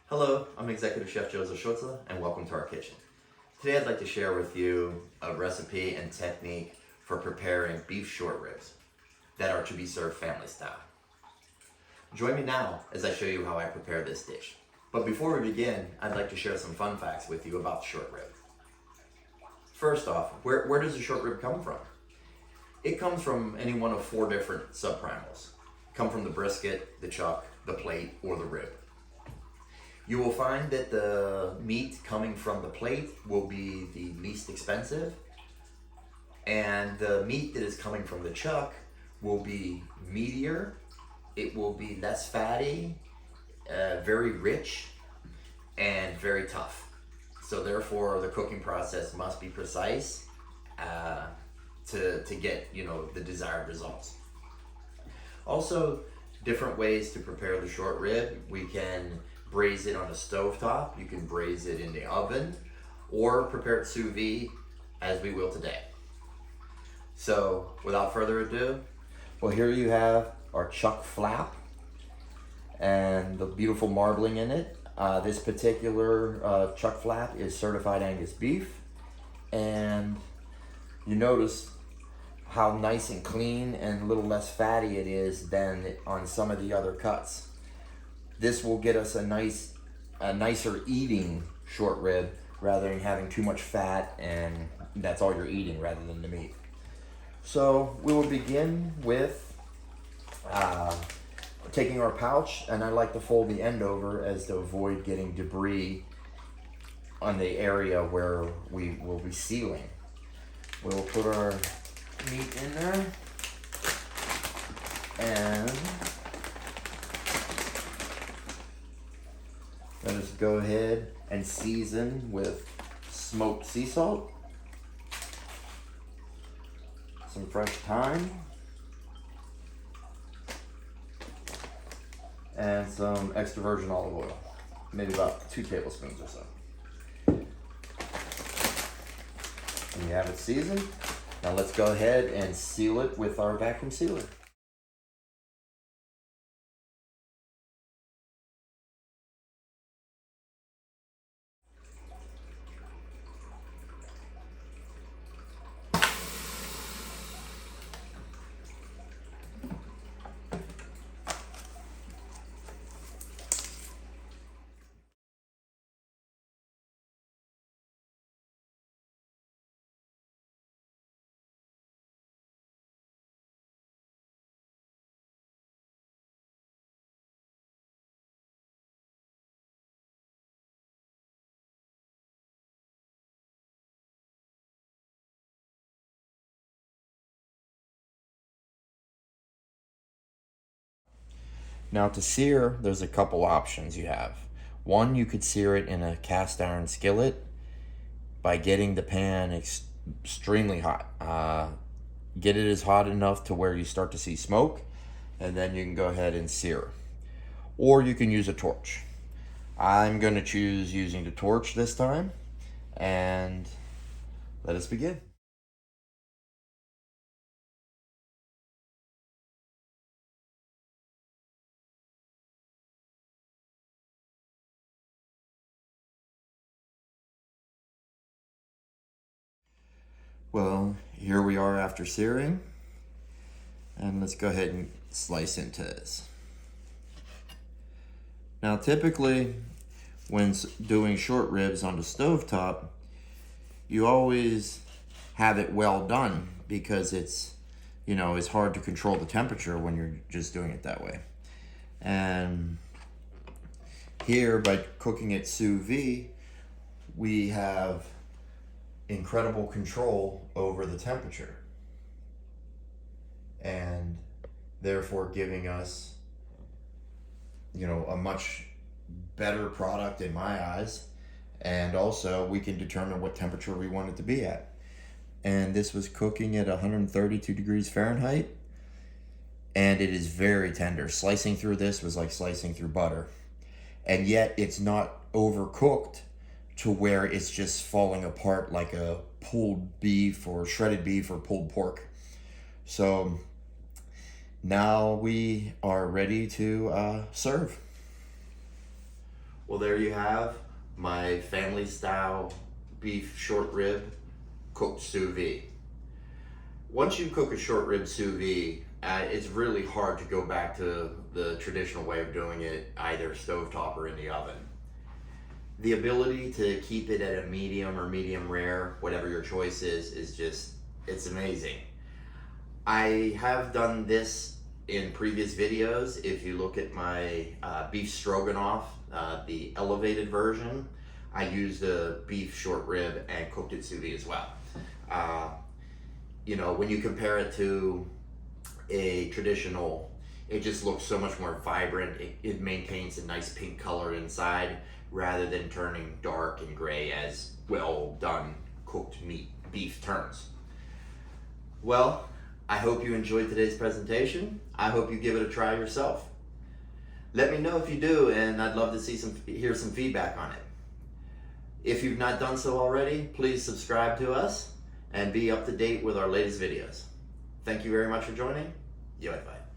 Hello, I'm Executive Chef Joseph Schutze, and welcome to our kitchen. Today I'd like to share with you a recipe and technique for preparing beef short ribs that are to be served family style. Join me now as I show you how I prepare this dish. But before we begin, I'd like to share some fun facts with you about the short rib. First off, where does the short rib come from? It comes from any one of 4 different subprimals. Come from the brisket, the chuck, the plate, or the rib. You will find that the meat coming from the plate will be the least expensive, and the meat that is coming from the chuck will be meatier, it will be less fatty, very rich, and very tough. So therefore the cooking process must be precise to get the desired results. Also, different ways to prepare the short rib. We can braise it on a stovetop, you can braise it in the oven, or prepare it sous vide as we will today. So without further ado, well, here you have our chuck flap and the beautiful marbling in it. This particular chuck flap is certified Angus beef, and you notice how nice and clean and a little less fatty it is than on some of the other cuts. This will get us a nicer eating short rib rather than having too much fat and that's all you're eating rather than the meat. So we will begin with taking our pouch, and I like to fold the end over as to avoid getting debris on the area where we will be sealing. We'll put our meat in there and let us go ahead and season with smoked sea salt, some fresh thyme, and some extra virgin olive oil, maybe about 2 tablespoons or so. And you have it seasoned. Now let's go ahead and seal it with our vacuum sealer. Now to sear, there's a couple options you have. One, you could sear it in a cast iron skillet by getting the pan extremely hot. Get it as hot enough to where you start to see smoke, and then you can go ahead and sear. Or you can use a torch. I'm going to choose using the torch this time, and let us begin. Well, here we are after searing, and let's go ahead and slice into this. Now typically when doing short ribs on the stovetop, you always have it well done because it's hard to control the temperature when you're just doing it that way. And here, by cooking it sous vide, we have incredible control over the temperature, and therefore giving us a much better product in my eyes. And also we can determine what temperature we want it to be at. And this was cooking at 132 degrees Fahrenheit, and it is very tender. Slicing through this was like slicing through butter, and yet it's not overcooked to where it's just falling apart like a pulled beef or shredded beef or pulled pork. So now we are ready to serve. Well, there you have my family style beef short rib cooked sous vide. Once you cook a short rib sous vide, it's really hard to go back to the traditional way of doing it, either stovetop or in the oven. The ability to keep it at a medium or medium rare, whatever your choice is just, it's amazing. I have done this in previous videos. If you look at my beef stroganoff, the elevated version, I used a beef short rib and cooked it sous vide as well. You know, when you compare it to a traditional, it just looks so much more vibrant. It maintains a nice pink color inside rather than turning dark and gray as well done cooked beef turns. Well, I hope you enjoyed today's presentation. I hope you give it a try yourself. Let me know if you do, and I'd love to hear some feedback on it. If you've not done so already, please subscribe to us and be up to date with our latest videos. Thank you very much for joining. Sous Vide.